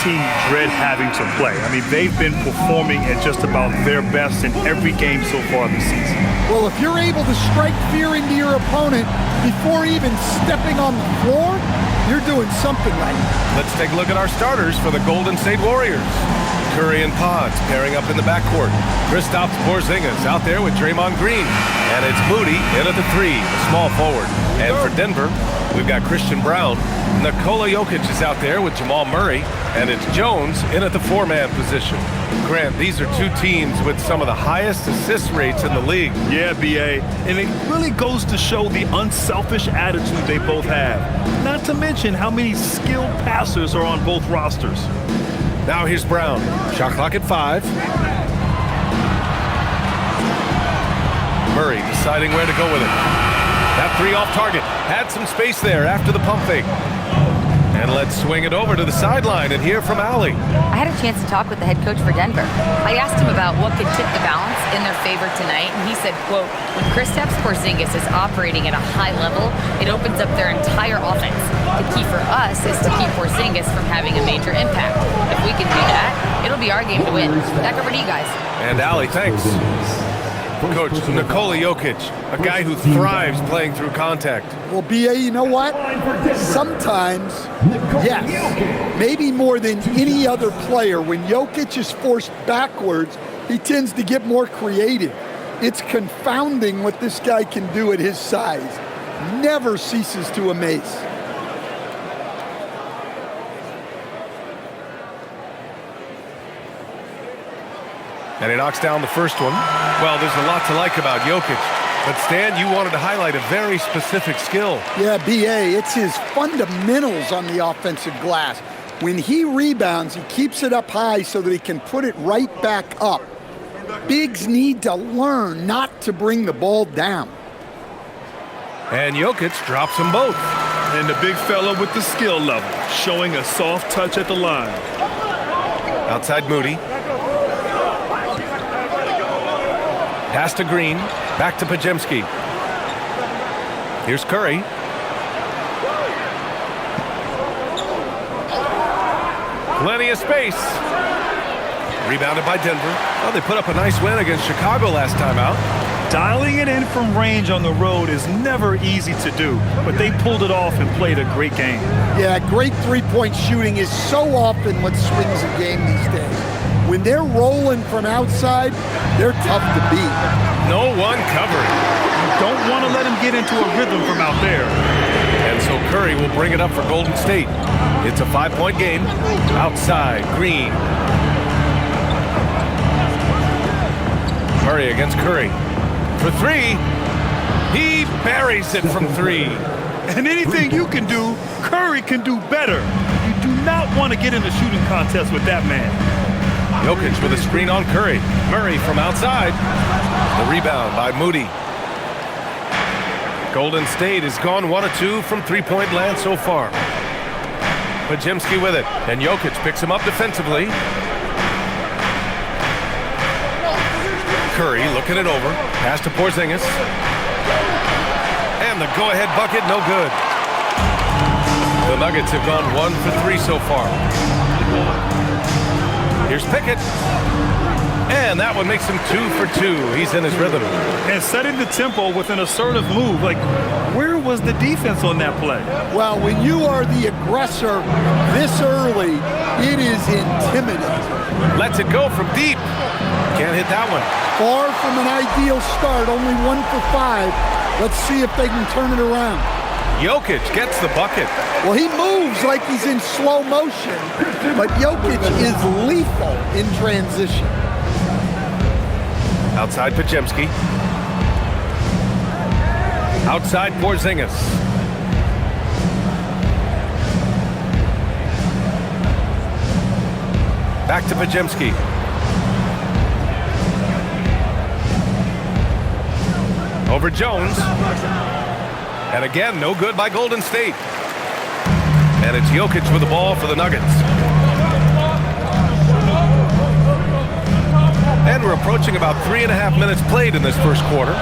team dread having to play. I mean, they've been performing at just about their best in every game so far this season. Well, if you're able to strike fear into your opponent before even stepping on the floor, you're doing something right. Let's take a look at our starters for the Golden State Warriors. Curry and Pods pairing up in the backcourt. Kristaps Porzingis out there with Draymond Green. And it's Moody in at the 3, the small forward. And for Denver, we've got Christian Brown. Nikola Jokic is out there with Jamal Murray. And it's Jones in at the 4-man position. Grant, these are two teams with some of the highest assist rates in the league. Yeah, B.A. And it really goes to show the unselfish attitude they both have. Not to mention how many skilled passers are on both rosters. Now here's Brown. Shot clock at 5. Murray deciding where to go with it. That 3 off target. Had some space there after the pump fake. And let's swing it over to the sideline and hear from Allie. I had a chance to talk with the head coach for Denver. I asked him about what could tip the balance in their favor tonight, and he said, quote, when Kristaps Porzingis is operating at a high level, it opens up their entire offense. The key for us is to keep Porzingis from having a major impact. If we can do that, it'll be our game to win. Back over to you guys. And Allie, thanks. Coach, Nikola Jokic, a guy who thrives playing through contact. Well, B.A., you know what? Sometimes, yes, maybe more than any other player, when Jokic is forced backwards, he tends to get more creative. It's confounding what this guy can do at his size. Never ceases to amaze. And he knocks down the first one. Well, there's a lot to like about Jokic. But Stan, you wanted to highlight a very specific skill. Yeah, B.A., it's his fundamentals on the offensive glass. When he rebounds, he keeps it up high so that he can put it right back up. Bigs need to learn not to bring the ball down. And Jokic drops them both. And the big fella with the skill level, showing a soft touch at the line. Outside Moody. Pass to Green, back to Podziemski. Here's Curry. Plenty of space. Rebounded by Denver. Well, they put up a nice win against Chicago last time out. Dialing it in from range on the road is never easy to do, but they pulled it off and played a great game. Yeah, great three-point shooting is so often what swings a game these days. When they're rolling from outside, they're tough to beat. No one covering. You don't want to let him get into a rhythm from out there. And so Curry will bring it up for Golden State. It's a 5-point game. Outside, Green. Murray against Curry. For 3, he buries it from 3. And anything you can do, Curry can do better. You do not want to get in a shooting contest with that man. Jokic with a screen on Curry. Murray from outside. The rebound by Moody. Golden State has gone 1 of 2 from three-point land so far. Podziemski with it. And Jokic picks him up defensively. Curry looking it over. Pass to Porzingis. And the go-ahead bucket, no good. The Nuggets have gone 1 for 3 so far. Here's Pickett. And that one makes him 2 for 2. He's in his rhythm. And setting the tempo with an assertive move. Like, where was the defense on that play? Well, when you are the aggressor this early, it is intimidating. Lets it go from deep. Can't hit that one. Far from an ideal start, only 1 for 5. Let's see if they can turn it around. Jokic gets the bucket. Well, he moves like he's in slow motion, but Jokic is lethal in transition. Outside Podziemski. Outside Porzingis. Back to Podziemski. Over Jones. And again, no good by Golden State. And it's Jokic with the ball for the Nuggets. And we're approaching about 3.5 minutes played in this first quarter.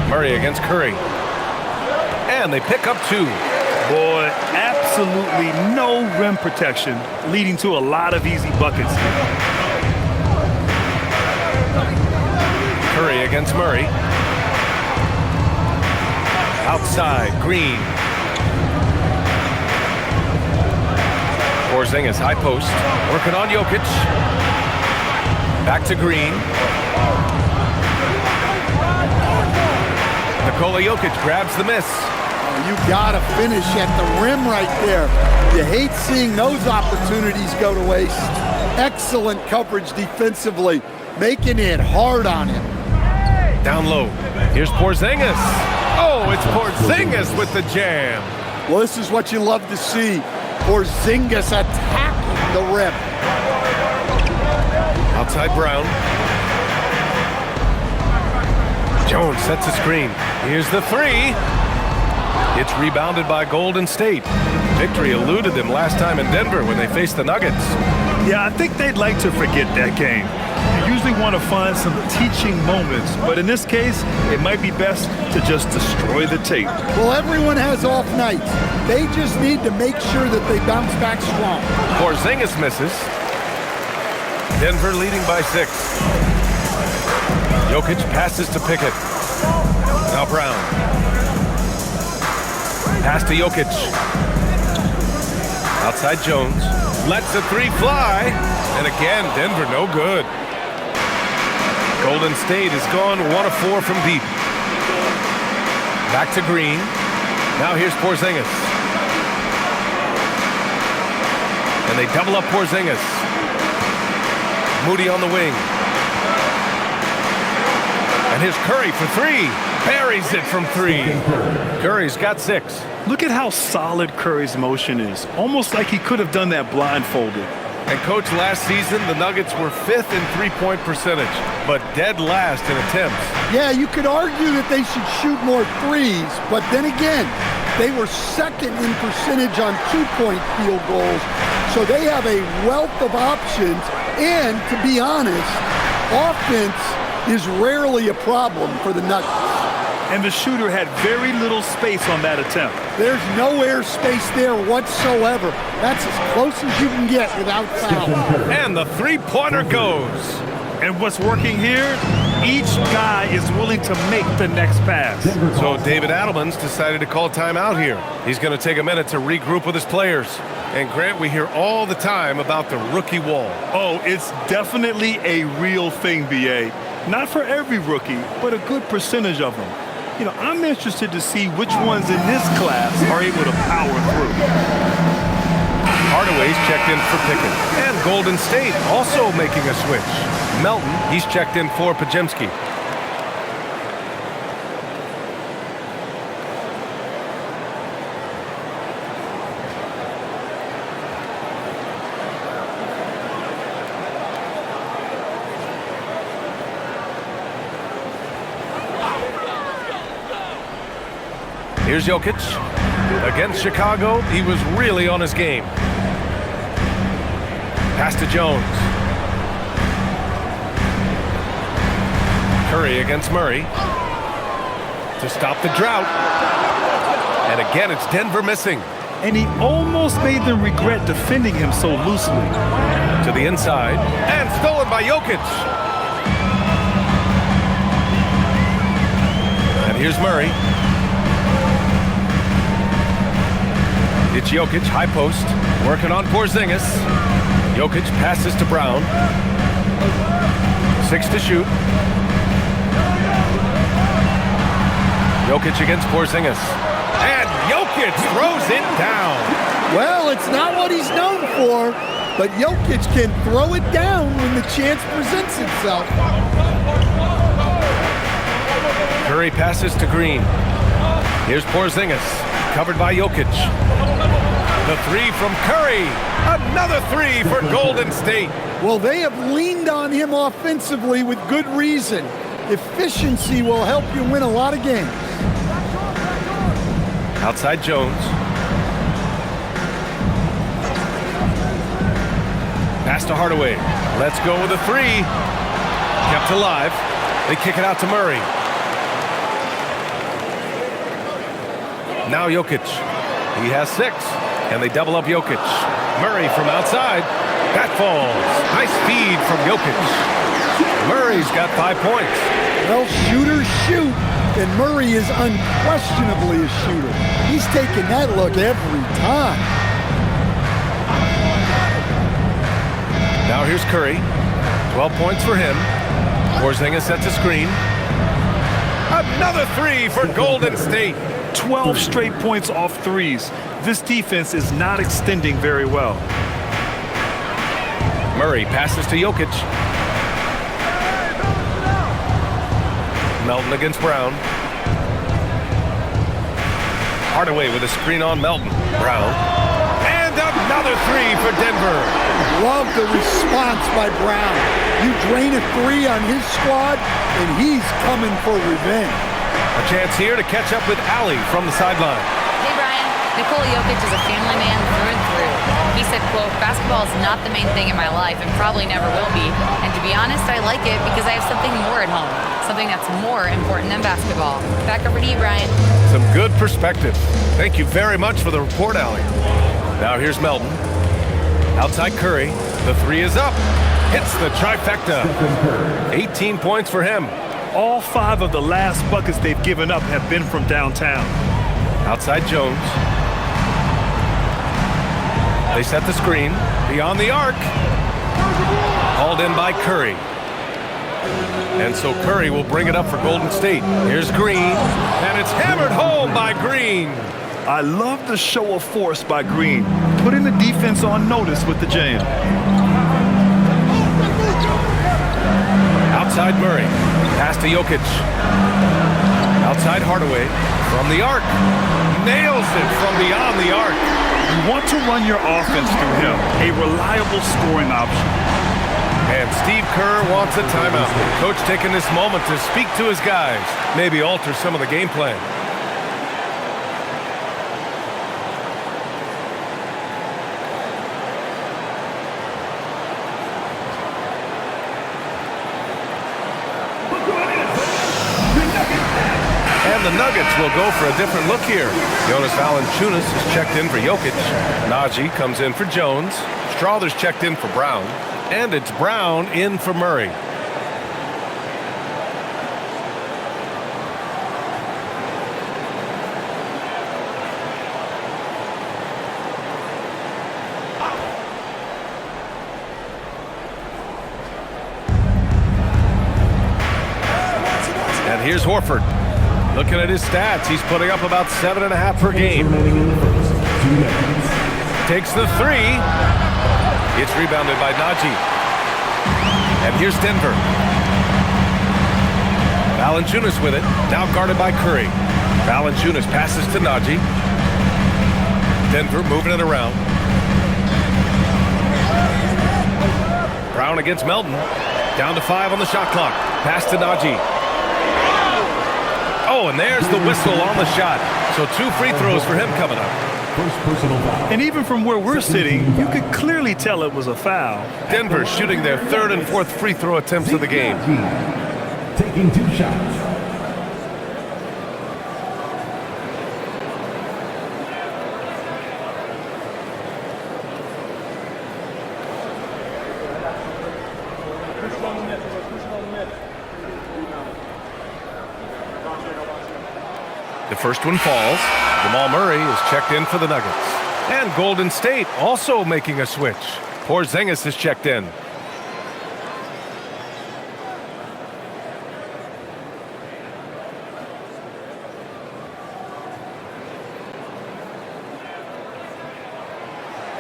Murray against Curry. And they pick up 2. Boy, absolutely no rim protection, leading to a lot of easy buckets here. Curry against Murray. Outside, Green. Porzingis, high post. Working on Jokic. Back to Green. Nikola Jokic grabs the miss. You gotta finish at the rim right there. You hate seeing those opportunities go to waste. Excellent coverage defensively, making it hard on him. Down low. Here's Porzingis. Oh, it's Porzingis with the jam. Well, this is what you love to see. Porzingis attacking the rim. Outside Brown. Jones sets a screen. Here's the three. It's rebounded by Golden State. Victory eluded them last time in Denver when they faced the Nuggets. Yeah, I think they'd like to forget that game. You usually want to find some teaching moments, but in this case, it might be best to just destroy the tape. Well, everyone has off nights. They just need to make sure that they bounce back strong. Porzingis misses. Denver leading by 6. Jokic passes to Pickett. Now Brown. Pass to Jokic. Outside Jones. Lets the three fly. And again, Denver no good. Golden State has gone 1 of 4 from deep. Back to Green. Now here's Porzingis. And they double up Porzingis. Moody on the wing. And here's Curry for 3. Buries it from 3. Curry's got 6. Look at how solid Curry's motion is. Almost like he could have done that blindfolded. And coach, last season, the Nuggets were 5th in three-point percentage, but dead last in attempts. Yeah, you could argue that they should shoot more threes, but then again, they were 2nd in percentage on 2-point field goals, so they have a wealth of options, and to be honest, offense is rarely a problem for the Nuggets. And the shooter had very little space on that attempt. There's no air space there whatsoever. That's as close as you can get without foul. And the three-pointer goes. And what's working here? Each guy is willing to make the next pass. So David Adelman's decided to call timeout here. He's going to take a minute to regroup with his players. And Grant, we hear all the time about the rookie wall. Oh, it's definitely a real thing, B.A. Not for every rookie, but a good percentage of them. You know, I'm interested to see which ones in this class are able to power through. Hardaway's checked in for Pickett. And Golden State also making a switch. Melton, he's checked in for Pajemski. Here's Jokic. Against Chicago, he was really on his game. Pass to Jones. Curry against Murray. To stop the drought. And again, it's Denver missing. And he almost made them regret defending him so loosely. To the inside. And stolen by Jokic. And here's Murray. It's Jokic, high post, working on Porzingis. Jokic passes to Brown. 6 to shoot. Jokic against Porzingis. And Jokic throws it down. Well, it's not what he's known for, but Jokic can throw it down when the chance presents itself. Curry passes to Green. Here's Porzingis, covered by Jokic. The 3 from Curry. Another 3 for Golden State. Well, they have leaned on him offensively with good reason. Efficiency will help you win a lot of games. Outside Jones. Pass to Hardaway. Let's go with a 3. Kept alive. They kick it out to Murray. Now Jokic. He has 6. And they double up Jokic. Murray from outside. That falls. Nice feed from Jokic. Murray's got 5 points. Well, shooters shoot, and Murray is unquestionably a shooter. He's taking that look every time. Now here's Curry. 12 points for him. Porzingis sets a screen. Another 3 for Golden State. 12 straight points off threes. This defense is not extending very well. Murray passes to Jokic. Melton against Brown. Hardaway with a screen on Melton. Brown. And another 3 for Denver. Love the response by Brown. You drain a 3 on his squad, and he's coming for revenge. A chance here to catch up with Allie from the sideline. Hey, Brian. Nikola Jokic is a family man through and through. He said, quote, basketball is not the main thing in my life and probably never will be. And to be honest, I like it because I have something more at home, something that's more important than basketball. Back over to you, Brian. Some good perspective. Thank you very much for the report, Allie. Now here's Melton. Outside Curry. The 3 is up. Hits the trifecta. 18 points for him. All 5 of the last buckets they've given up have been from downtown. Outside Jones. They set the screen. Beyond the arc. Hauled in by Curry. And so Curry will bring it up for Golden State. Here's Green. And it's hammered home by Green. I love the show of force by Green, putting the defense on notice with the jam. Outside Murray. Pass to Jokic. Outside Hardaway. From the arc. Nails it from beyond the arc. You want to run your offense through him, a reliable scoring option. And Steve Kerr wants a timeout. Coach taking this moment to speak to his guys. Maybe alter some of the game plan. The Nuggets will go for a different look here. Jonas Valanciunas is checked in for Jokic. Najee comes in for Jones. Strawther's checked in for Brown. And it's Brown in for Murray. And here's Horford. Looking at his stats, he's putting up about 7.5 per game. Takes the 3. It's rebounded by Najee. And here's Denver. Valanciunas with it, now guarded by Curry. Valanciunas passes to Najee. Denver moving it around. Brown against Melton. Down to 5 on the shot clock. Pass to Najee. Oh, and there's the whistle on the shot. So 2 free throws for him coming up. And even from where we're sitting, you could clearly tell it was a foul. Denver shooting their 3rd and 4th free throw attempts of the game. Taking 2 shots. The first one falls. Jamal Murray is checked in for the Nuggets. And Golden State also making a switch. Porzingis is checked in.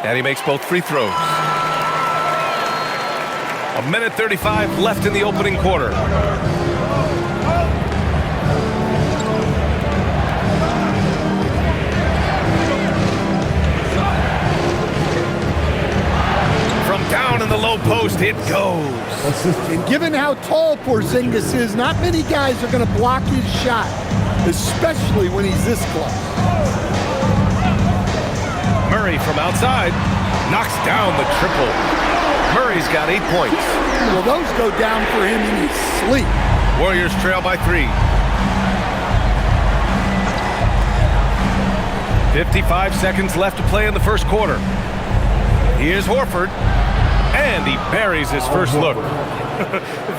And he makes both free throws. 1:35 left in the opening quarter. Down in the low post, it goes. And given how tall Porzingis is, not many guys are going to block his shot, especially when he's this close. Murray from outside knocks down the triple. Murray's got 8 points. Well, those go down for him in his sleep. Warriors trail by 3. 55 seconds left to play in the first quarter. Here's Horford, and he buries his first look.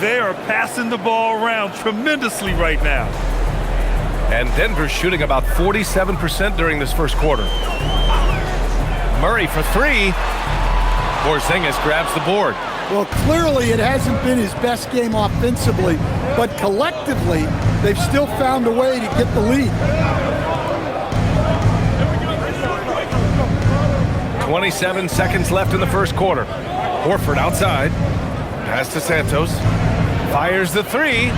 They are passing the ball around tremendously right now. And Denver's shooting about 47% during this first quarter. Murray for three. Porzingis grabs the board. Well, clearly it hasn't been his best game offensively, but collectively, they've still found a way to get the lead. 27 seconds left in the first quarter. Horford outside. Pass to Santos. Fires the three.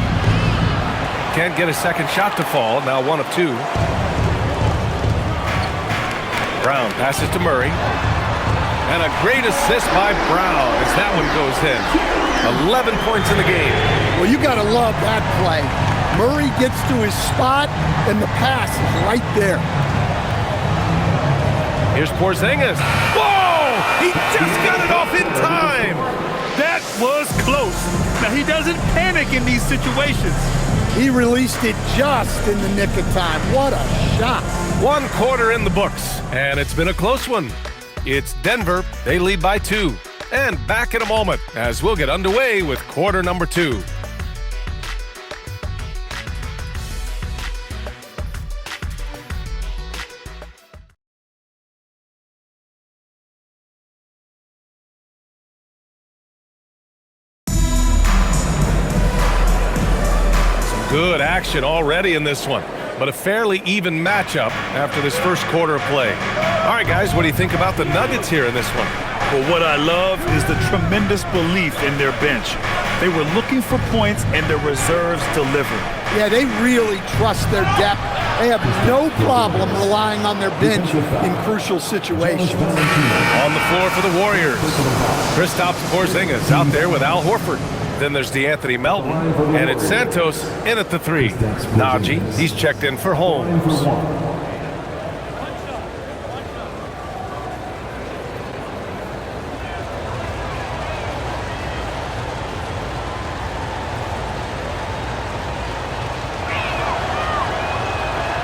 Can't get a second shot to fall. Now 1 of 2. Brown passes to Murray. And a great assist by Brown as that one goes in. 11 points in the game. Well, you got to love that play. Murray gets to his spot, and the pass is right there. Here's Porzingis. Whoa! He just got it off in time. That was close. Now, he doesn't panic in these situations. He released it just in the nick of time. What a shot. 1 quarter in the books, and it's been a close one. It's Denver. They lead by 2. And back in a moment as we'll get underway with quarter number 2. Good action already in this one, but a fairly even matchup after this first quarter of play. All right, guys, what do you think about the Nuggets here in this one? Well, what I love is the tremendous belief in their bench. They were looking for points, and their reserves delivered. Yeah, they really trust their depth. They have no problem relying on their bench in crucial situations. On the floor for the Warriors, Kristaps Porzingis out there with Al Horford. Then there's DeAnthony Melton, and it's Santos in at the 3. Najee, he's checked in for Holmes.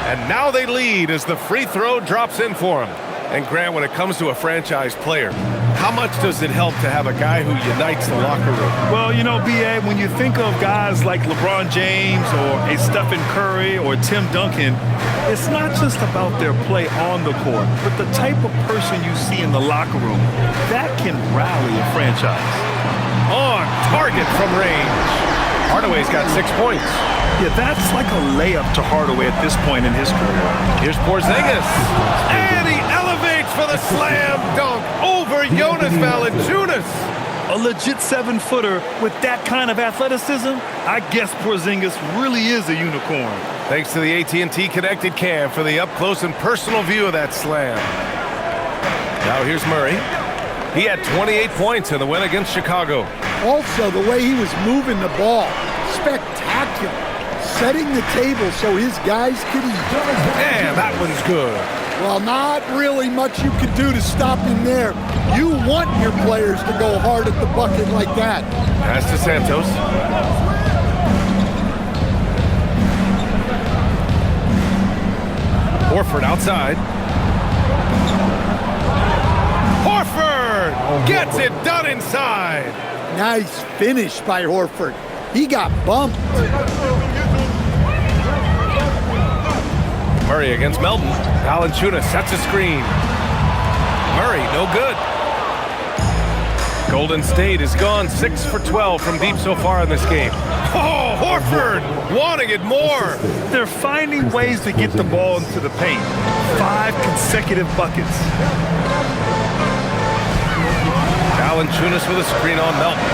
And now they lead as the free throw drops in for him. And Grant, when it comes to a franchise player, how much does it help to have a guy who unites the locker room? Well, you know, B.A., when you think of guys like LeBron James or a Stephen Curry or Tim Duncan, it's not just about their play on the court, but the type of person you see in the locker room. That can rally a franchise. On target from range. Hardaway's got 6 points. Yeah, that's like a layup to Hardaway at this point in his career. Here's Porzingis. And he elevates for the slam dunk over Jonas Valanciunas. A legit 7-footer with that kind of athleticism, I guess Porzingis really is a unicorn. Thanks to the AT&T Connected Cam for the up-close and personal view of that slam. Now here's Murray. He had 28 points in the win against Chicago. Also, the way he was moving the ball, spectacular. Setting the table so his guys could eat. And that one's good. Well, not really much you can do to stop him there. You want your players to go hard at the bucket like that. Pass to Santos. Horford outside. Horford gets it done inside. Nice finish by Horford. He got bumped. Murray against Melton. Valanciunas sets a screen. Murray, no good. Golden State has gone 6 for 12 from deep so far in this game. Oh, Horford wanting it more. They're finding ways to get the ball into the paint. 5 consecutive buckets. Valanciunas with a screen on Melton.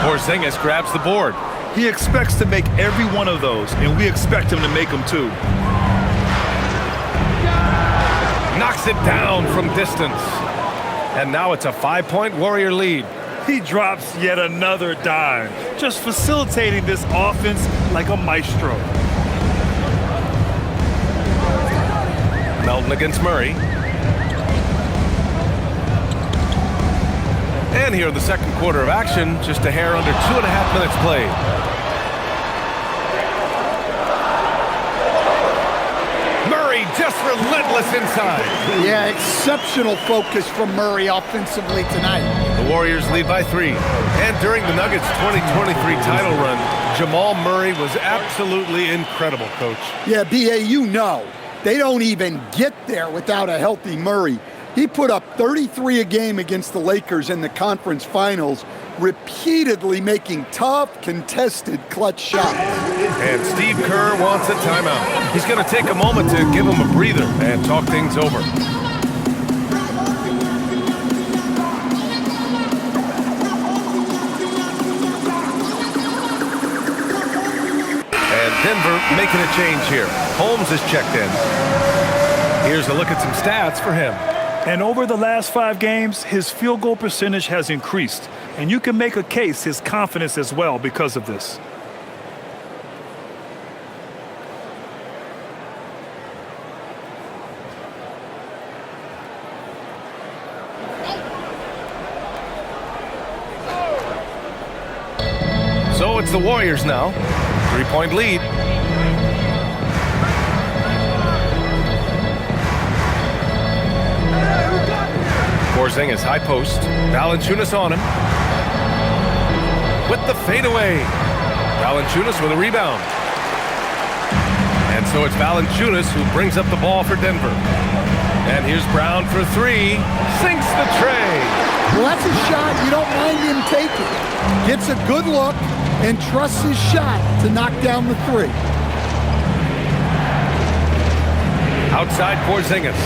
Porzingis grabs the board. He expects to make every one of those, and we expect him to make them too. Knocks it down from distance. And now it's a 5-point Warrior lead. He drops yet another dime, just facilitating this offense like a maestro. Melton against Murray. And here in the second quarter of action, just a hair under 2.5 minutes played. Murray just relentless inside. Yeah, exceptional focus from Murray offensively tonight. The Warriors lead by 3. And during the Nuggets' 2023 title run, Jamal Murray was absolutely incredible, Coach. Yeah, B.A., you know, they don't even get there without a healthy Murray. He put up 33 a game against the Lakers in the conference finals, repeatedly making tough, contested, clutch shots. And Steve Kerr wants a timeout. He's going to take a moment to give him a breather and talk things over. And Denver making a change here. Holmes is checked in. Here's a look at some stats for him. And over the last 5 games, his field goal percentage has increased. And you can make a case his confidence as well because of this. So it's the Warriors now. 3-point lead. Porzingis, high post. Valanciunas on him. With the fadeaway. Valanciunas with a rebound. And so it's Valanciunas who brings up the ball for Denver. And here's Brown for 3. Sinks the tray. Well, that's a shot you don't mind him taking. Gets a good look and trusts his shot to knock down the 3. Outside Porzingis.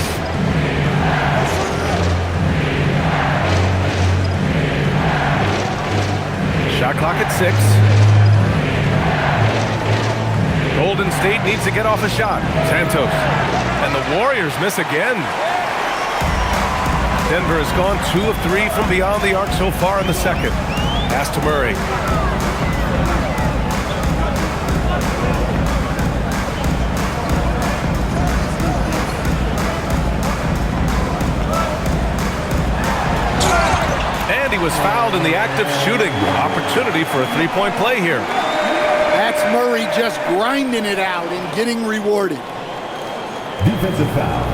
Shot clock at 6. Golden State needs to get off a shot. Santos. And the Warriors miss again. Denver has gone 2 of 3 from beyond the arc so far in the second. Pass to Murray. And he was fouled in the act of shooting. Opportunity for a 3-point play here. That's Murray just grinding it out and getting rewarded. Defensive foul.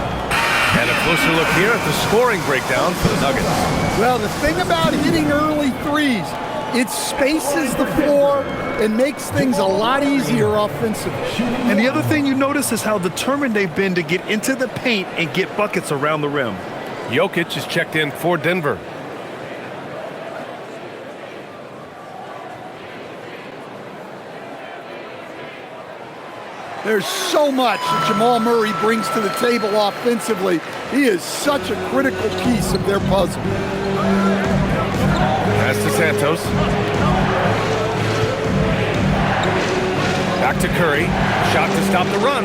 And a closer look here at the scoring breakdown for the Nuggets. Well, the thing about hitting early threes, it spaces the floor and makes things a lot easier offensively. And the other thing you notice is how determined they've been to get into the paint and get buckets around the rim. Jokic is checked in for Denver. There's so much that Jamal Murray brings to the table offensively. He is such a critical piece of their puzzle. Pass to Santos. Back to Curry. Shot to stop the run.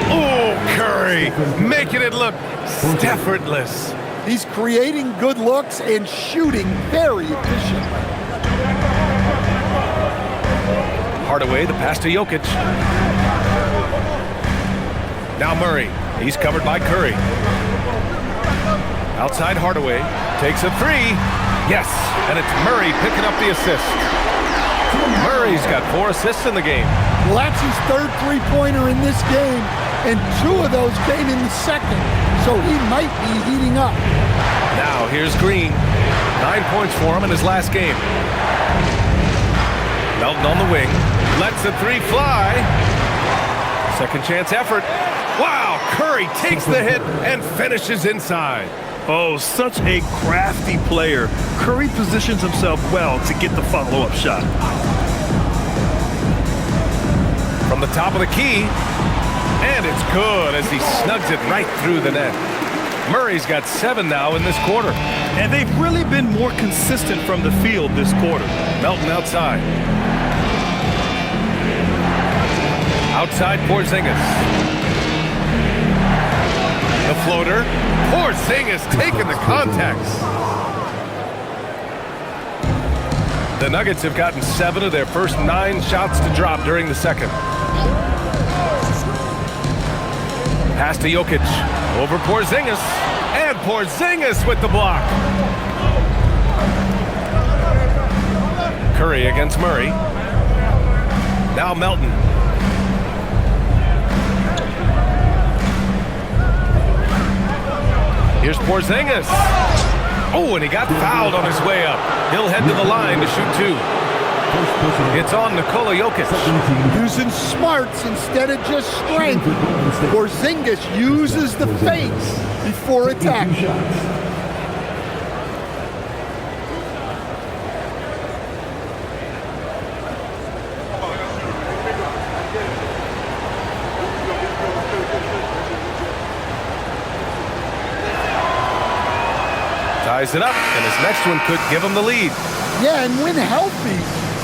Oh, Curry making it look effortless. He's creating good looks and shooting very efficient. Hardaway, the pass to Jokic. Now Murray. He's covered by Curry. Outside Hardaway. Takes a 3. Yes, and it's Murray picking up the assist. Murray's got 4 assists in the game. Well, that's his 3rd three-pointer in this game, and 2 of those came in the second, so he might be heating up. Now here's Green. 9 points for him in his last game. Melton on the wing. Lets the 3 fly. Second chance effort. Wow, Curry takes the hit and finishes inside. Oh, such a crafty player. Curry positions himself well to get the follow-up shot. From the top of the key. And it's good as he snugs it right through the net. Murray's got 7 now in this quarter. And they've really been more consistent from the field this quarter. Melton outside. Outside Porzingis. The floater. Porzingis taking the contacts. The Nuggets have gotten 7 of their first 9 shots to drop during the second. Pass to Jokic. Over Porzingis. And Porzingis with the block. Curry against Murray. Now Melton. Here's Porzingis. Oh, and he got fouled on his way up. He'll head to the line to shoot two. It's on Nikola Jokic. Using smarts instead of just strength. Porzingis uses the feints before attacking. Ties it up, and his next one could give him the lead. Yeah, and when healthy,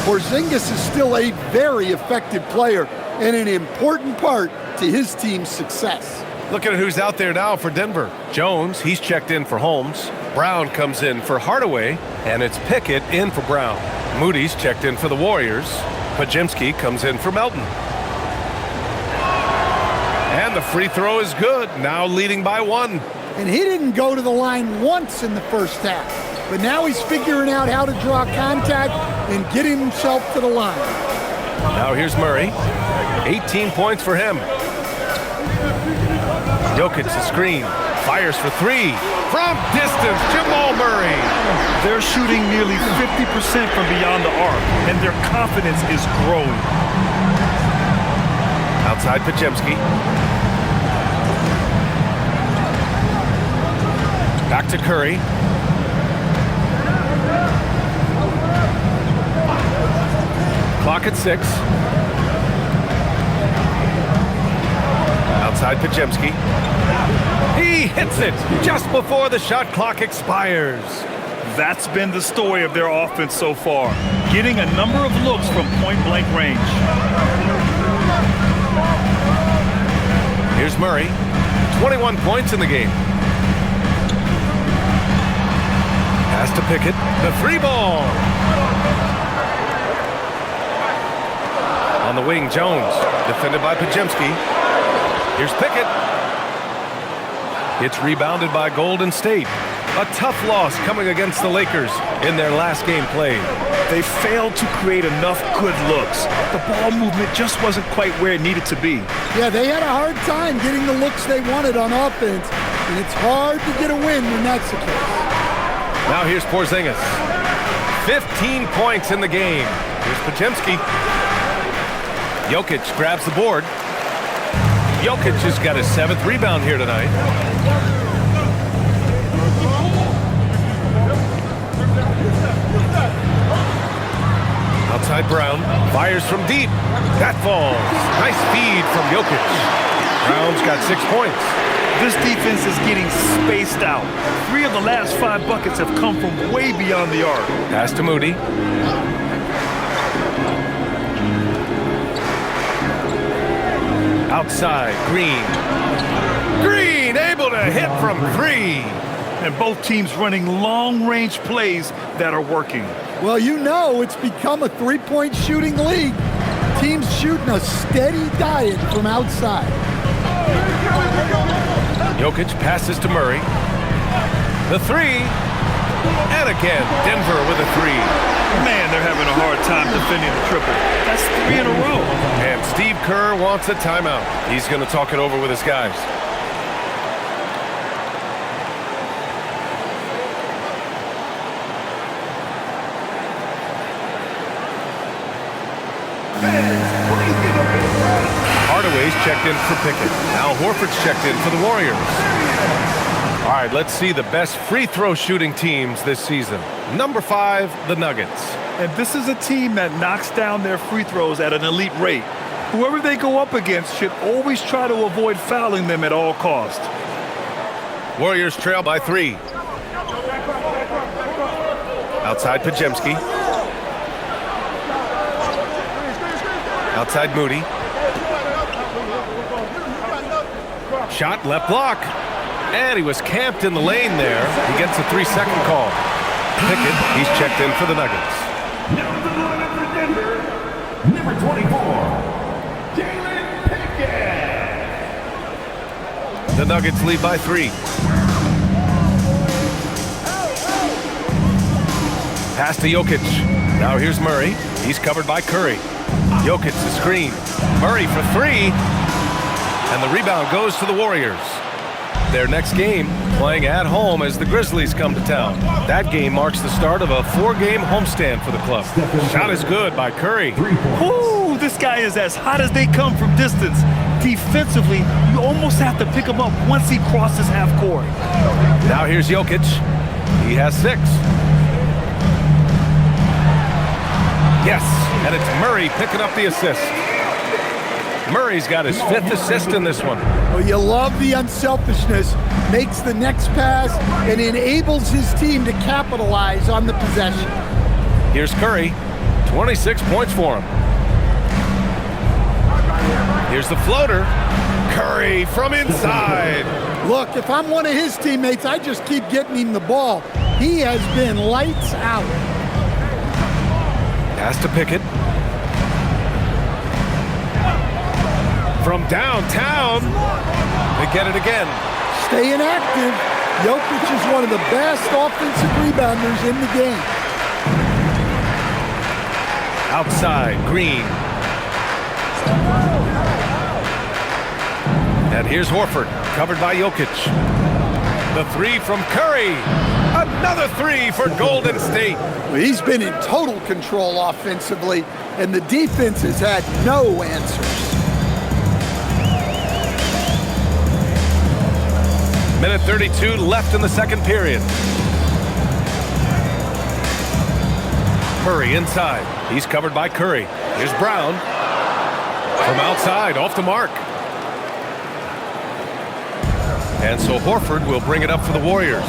Porzingis is still a very effective player and an important part to his team's success. Looking at who's out there now for Denver. Jones, he's checked in for Holmes. Brown comes in for Hardaway, and it's Pickett in for Brown. Moody's checked in for the Warriors. Podziemski comes in for Melton. And the free throw is good, now leading by one. And he didn't go to the line once in the first half, but now he's figuring out how to draw contact and get himself to the line. Now here's Murray. 18 points for him. Jokic the screen. Fires for three. From distance, Jamal Murray. They're shooting nearly 50% from beyond the arc, and their confidence is growing. Outside Podziemski. Back to Curry. Clock at 6. Outside Podziemski. He hits it just before the shot clock expires. That's been the story of their offense so far, getting a number of looks from point-blank range. Here's Murray. 21 points in the game. Pass to Pickett. The three ball. On the wing, Jones. Defended by Podziemski. Here's Pickett. It's rebounded by Golden State. A tough loss coming against the Lakers in their last game played. They failed to create enough good looks. The ball movement just wasn't quite where it needed to be. Yeah, they had a hard time getting the looks they wanted on offense, and it's hard to get a win when that's the case. Now here's Porzingis. 15 points in the game. Here's Podziemski. Jokic grabs the board. Jokic has got his 7th rebound here tonight. Outside Brown. Fires from deep. That falls. Nice feed from Jokic. Brown's got 6 points. This defense is getting spaced out. 3 of the last 5 buckets have come from way beyond the arc. Pass to Moody. Outside, Green. Green able to hit from 3. And both teams running long-range plays that are working. Well, you know it's become a three-point shooting league. Teams shooting a steady diet from outside. Jokic passes to Murray. The 3. And again, Denver with a 3. Man, they're having a hard time defending the triple. That's 3 in a row. And Steve Kerr wants a timeout. He's going to talk it over with his guys. Hardaway's checked in for Pickett. Now Horford's checked in for the Warriors. All right, let's see the best free throw shooting teams this season. Number 5, the Nuggets. And this is a team that knocks down their free throws at an elite rate. Whoever they go up against should always try to avoid fouling them at all costs. Warriors trail by 3. Outside Podziemski. Outside Moody. Shot left block. And he was camped in the lane there. He gets a 3-second call. Pickett, he's checked in for the Nuggets. Number 24, Jalen Pickett. The Nuggets lead by 3. Pass to Jokic. Now here's Murray. He's covered by Curry. Jokic the screen. Murray for 3. And the rebound goes to the Warriors. Their next game playing at home as the Grizzlies come to town. That game marks the start of a 4-game homestand for the club. Shot is good by Curry. Ooh, this guy is as hot as they come from distance. Defensively, you almost have to pick him up once he crosses half court. Now here's Jokic. He has 6. Yes, and it's Murray picking up the assist. Murray's got his 5th assist in this one. Well, you love the unselfishness. Makes the next pass and enables his team to capitalize on the possession. Here's Curry. 26 points for him. Here's the floater. Curry from inside. Look, if I'm one of his teammates, I just keep getting him the ball. He has been lights out. Pass to Pickett. From downtown, they get it again. Staying active. Jokic is one of the best offensive rebounders in the game. Outside, Green. And here's Horford, covered by Jokic. The 3 from Curry. Another 3 for Golden State. Well, he's been in total control offensively, and the defense has had no answers. Minute 32 left in the second period. Murray inside. He's covered by Curry. Here's Brown. From outside, off the mark. And so Horford will bring it up for the Warriors.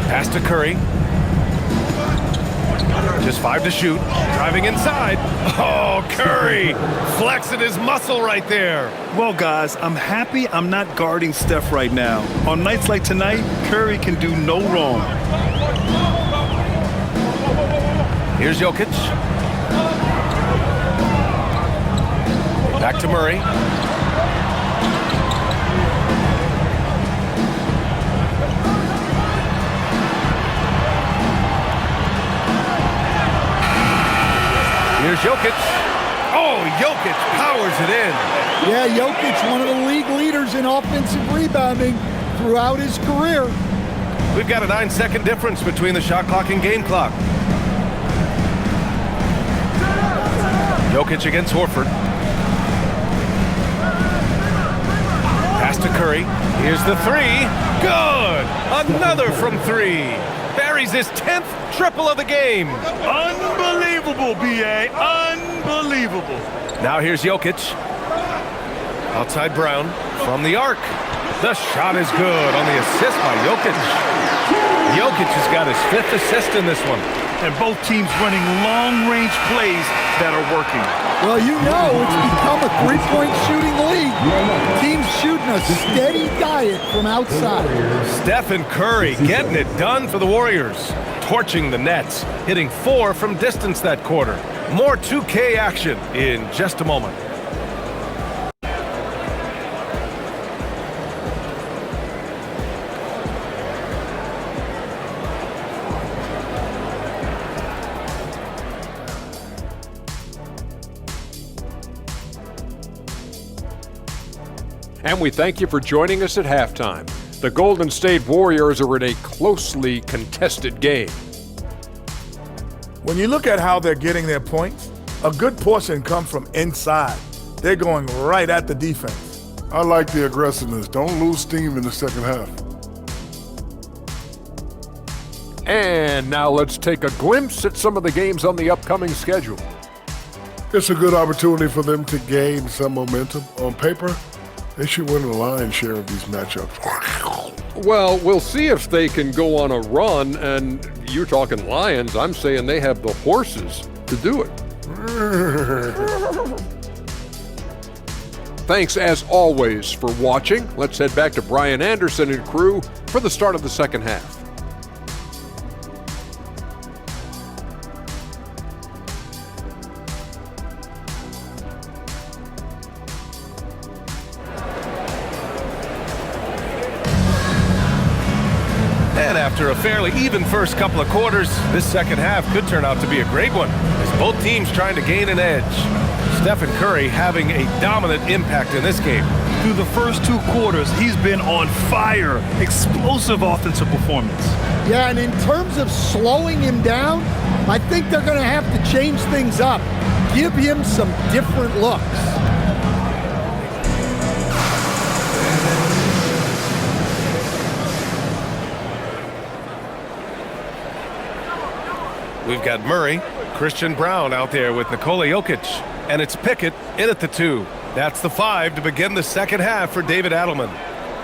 Pass to Curry. Just 5 to shoot. Driving inside. Oh, Curry flexing his muscle right there. Well, guys, I'm happy I'm not guarding Steph right now. On nights like tonight, Curry can do no wrong. Here's Jokic. Back to Murray. Here's Jokic. Oh, Jokic powers it in. Yeah, Jokic, one of the league leaders in offensive rebounding throughout his career. We've got a 9-second difference between the shot clock and game clock. Jokic against Horford. Pass to Curry. Here's the 3. Good! Another from 3. Buries his 10th triple of the game. Unbelievable, B.A. Unbelievable. Now here's Jokic. Outside Brown from the arc. The shot is good on the assist by Jokic. Jokic has got his 5th assist in this one. And both teams running long-range plays that are working. Well, you know it's become a three-point shooting league. Teams shooting a steady diet from outside. Steph and Curry getting it done for the Warriors. Torching the Nets, hitting 4 from distance that quarter. More 2K action in just a moment. And we thank you for joining us at halftime. The Golden State Warriors are in a closely contested game. When you look at how they're getting their points, a good portion comes from inside. They're going right at the defense. I like the aggressiveness. Don't lose steam in the second half. And now let's take a glimpse at some of the games on the upcoming schedule. It's a good opportunity for them to gain some momentum. On paper, they should win the lion's share of these matchups. Well, we'll see if they can go on a run, and you're talking Lions. I'm saying they have the horses to do it. Thanks, as always, for watching. Let's head back to Brian Anderson and crew for the start of the second half. And after a fairly even first couple of quarters, this second half could turn out to be a great one, as both teams trying to gain an edge. Stephen Curry having a dominant impact in this game. Through the first 2 quarters, he's been on fire. Explosive offensive performance. Yeah, and in terms of slowing him down, I think they're going to have to change things up. Give him some different looks. We've got Murray, Christian Brown out there with Nikola Jokic, and it's Pickett in at the 2. That's the 5 to begin the second half for David Adelman.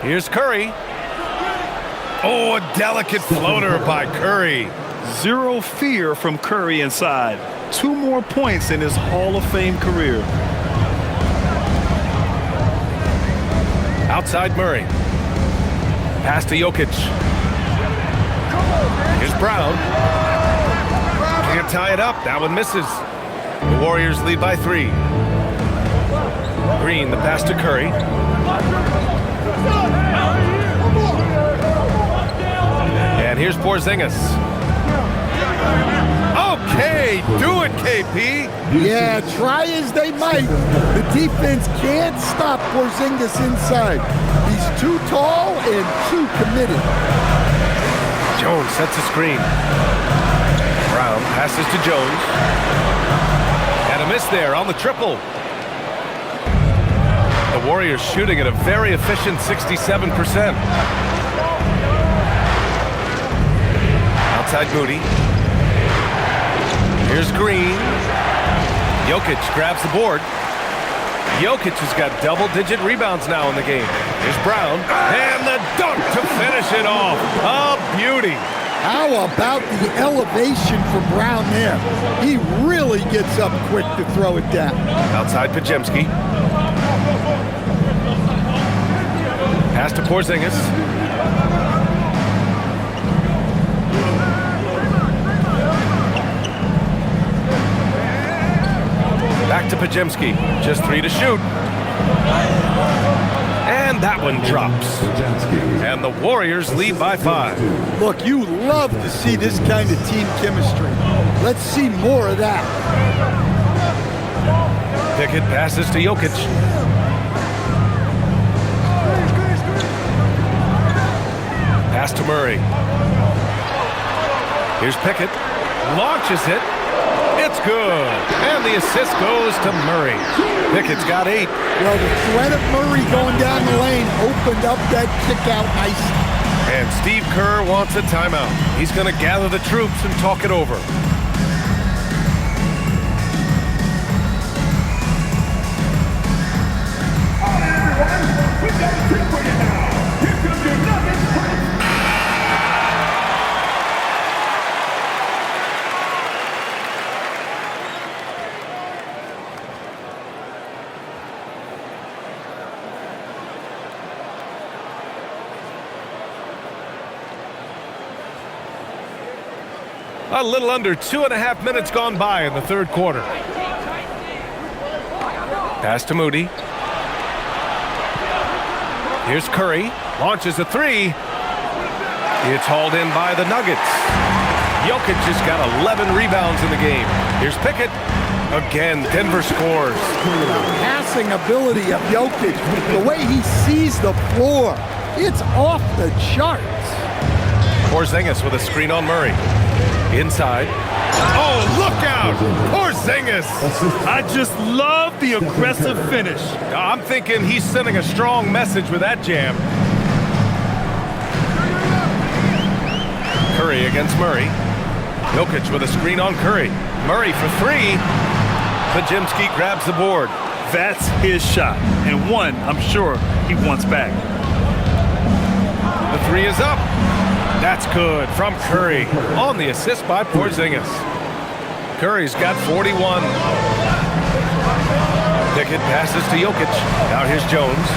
Here's Curry. Oh, a delicate floater by Curry. Zero fear from Curry inside. 2 more points in his Hall of Fame career. Outside Murray. Pass to Jokic. Here's Brown. Can't tie it up. That one misses. The Warriors lead by 3. Green, the pass to Curry. And here's Porzingis. Okay, do it, KP. Yeah, try as they might, the defense can't stop Porzingis inside. He's too tall and too committed. Jones sets a screen. Brown passes to Jones. And a miss there on the triple. The Warriors shooting at a very efficient 67%. Outside Moody. Here's Green. Jokic grabs the board. Jokic has got double-digit rebounds now in the game. Here's Brown. And the dunk to finish it off. A beauty. How about the elevation from Brown there? He really gets up quick to throw it down. Outside Pajemski. Pass to Porzingis. Back to Pajemski. Just 3 to shoot. And that one drops. And the Warriors lead by 5. Look, you love to see this kind of team chemistry. Let's see more of that. Pickett passes to Jokic. Pass to Murray. Here's Pickett. Launches it. It's good. And the assist goes to Murray. Pickett's got 8. Well, the threat of Murray going down the lane opened up that kick out nicely. And Steve Kerr wants a timeout. He's going to gather the troops and talk it over. All right, everyone. We've got a treat for you now. Here comes your Nuggets Prince. A little under 2.5 minutes gone by in the third quarter. Pass to Moody. Here's Curry. Launches a 3. It's hauled in by the Nuggets. Jokic has got 11 rebounds in the game. Here's Pickett. Again, Denver scores. The passing ability of Jokic, the way he sees the floor, it's off the charts. Porzingis with a screen on Murray. Inside. Oh, look out! Porzingis! I just love the aggressive finish. I'm thinking he's sending a strong message with that jam. Curry against Murray. Jokic with a screen on Curry. Murray for 3. Pajemski grabs the board. That's his shot, and one I'm sure he wants back. The 3 is up. That's good from Curry on the assist by Porzingis. Curry's got 41. Pickett passes to Jokic. Now here's Jones.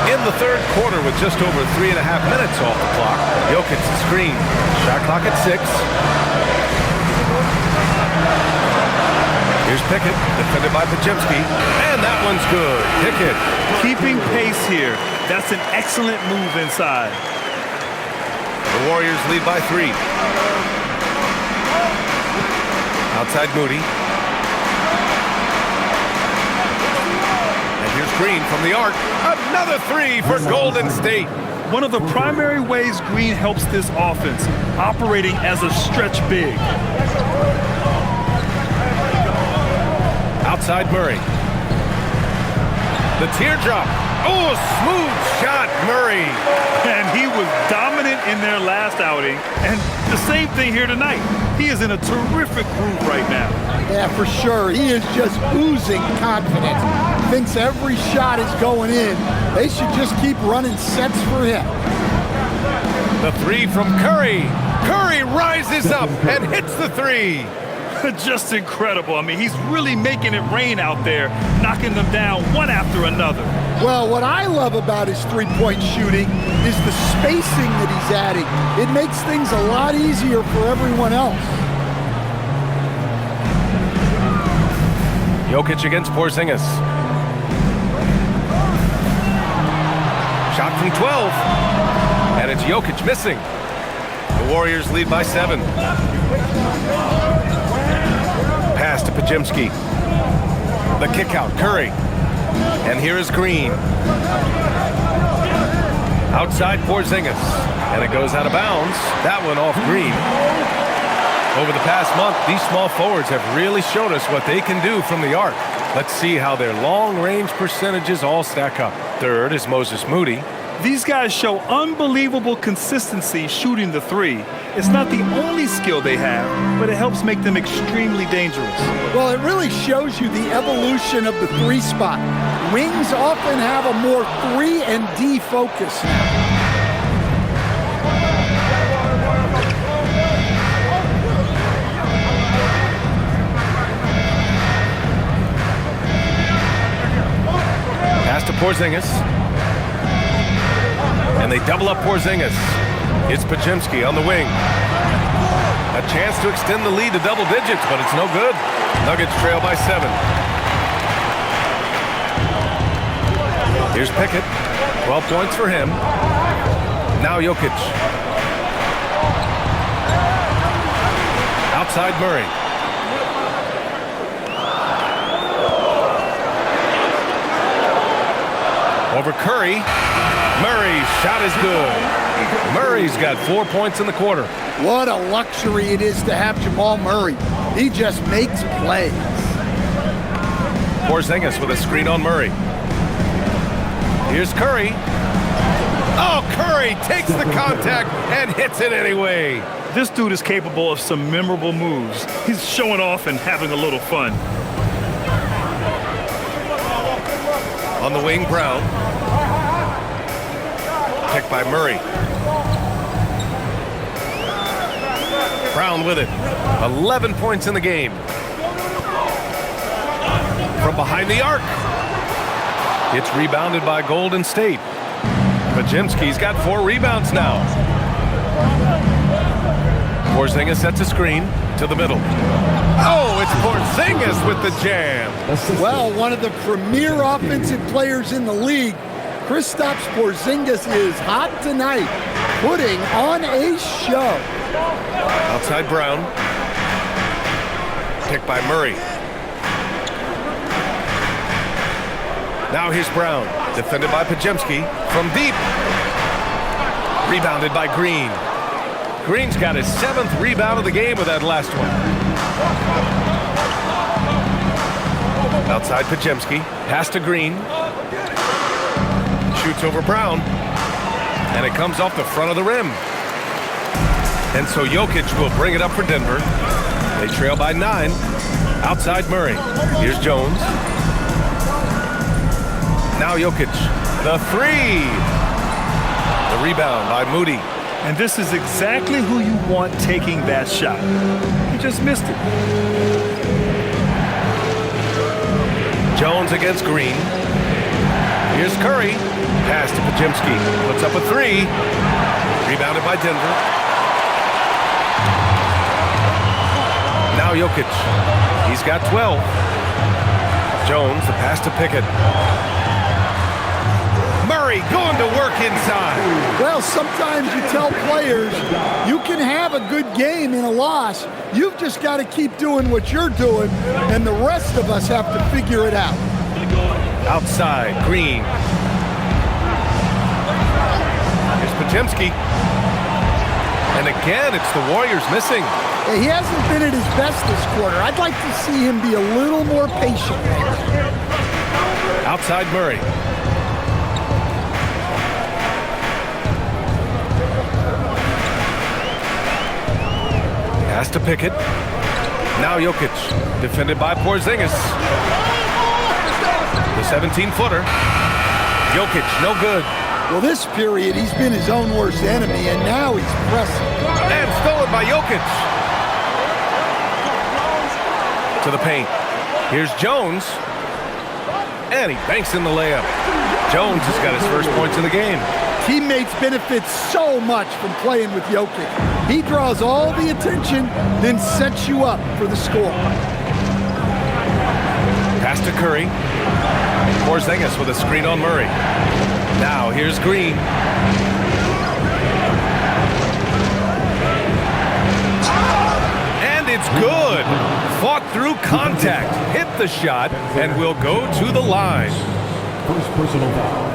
In the third quarter with just over 3.5 minutes off the clock. Jokic's screen. Shot clock at 6. Here's Pickett, defended by Pajemski. And that one's good. Pickett. Keeping pace here. That's an excellent move inside. The Warriors lead by 3. Outside Moody. And here's Green from the arc. Another 3 for Golden State. One of the primary ways Green helps this offense, operating as a stretch big. Outside Murray. The teardrop. Oh, smooth shot, Murray. And he was dominant in their last outing. And the same thing here tonight. He is in a terrific groove right now. Yeah, for sure. He is just oozing confidence. Thinks every shot is going in. They should just keep running sets for him. The 3 from Curry. Curry rises up and hits the 3. Just incredible. I mean, he's really making it rain out there, knocking them down one after another. Well, what I love about his three-point shooting is the spacing that he's adding. It makes things a lot easier for everyone else. Jokic against Porzingis. Shot from 12. And it's Jokic missing. The Warriors lead by 7. Pass to Pajemski. The kick out, Curry. And here is Green. Outside Porzingis. And it goes out of bounds. That one off Green. Over the past month, these small forwards have really showed us what they can do from the arc. Let's see how their long-range percentages all stack up. Third is Moses Moody. These guys show unbelievable consistency shooting the 3. It's not the only skill they have, but it helps make them extremely dangerous. Well, it really shows you the evolution of the 3 spot. Wings often have a more 3 and D focus now. Pass to Porzingis. And they double up Porzingis. It's Pajemski on the wing. A chance to extend the lead to double digits, but it's no good. Nuggets trail by 7. Here's Pickett. 12 points for him. Now Jokic. Outside Murray. Over Curry. Murray's shot is good. Murray's got 4 points in the quarter. What a luxury it is to have Jamal Murray. He just makes plays. Porzingis with a screen on Murray. Here's Curry. Oh, Curry takes the contact and hits it anyway. This dude is capable of some memorable moves. He's showing off and having a little fun. On the wing, Brown. Picked by Murray. Brown with it. 11 points in the game. From behind the arc. It's rebounded by Golden State. Pajemski's got 4 rebounds now. Porzingis sets a screen to the middle. Oh, it's Porzingis with the jam. Well, one of the premier offensive players in the league, Kristaps Porzingis is hot tonight, putting on a show. Outside Brown. Picked by Murray. Now here's Brown. Defended by Pajemski. From deep. Rebounded by Green. Green's got his 7th rebound of the game with that last one. Outside Pajemski. Pass to Green. Shoots over Brown. And it comes off the front of the rim. And so Jokic will bring it up for Denver. They trail by 9. Outside Murray. Here's Jones. Now Jokic. The 3. The rebound by Moody. And this is exactly who you want taking that shot. He just missed it. Jones against Green. Here's Curry. Pass to Pajemski. Puts up a 3. Rebounded by Denver. Now Jokic. He's got 12. Jones, the pass to Pickett. Murray going to work inside. Well, sometimes you tell players you can have a good game in a loss. You've just got to keep doing what you're doing, and the rest of us have to figure it out. Outside, Green. Here's Podziemski. And again, it's the Warriors missing. He hasn't been at his best this quarter. I'd like to see him be a little more patient. Outside Murray. Has to pick it. Now Jokic, defended by Porzingis. The 17-footer. Jokic, no good. Well, this period, he's been his own worst enemy, and now he's pressing. And stolen by Jokic. To the paint. Here's Jones. And he banks in the layup. Jones has got his first points of the game. Teammates benefit so much from playing with Jokic. He draws all the attention, then sets you up for the score. Pass to Curry. Porzingis with a screen on Murray. Now here's Green. And it's good. Fought through contact. Hit the shot and will go to the line. First personal foul.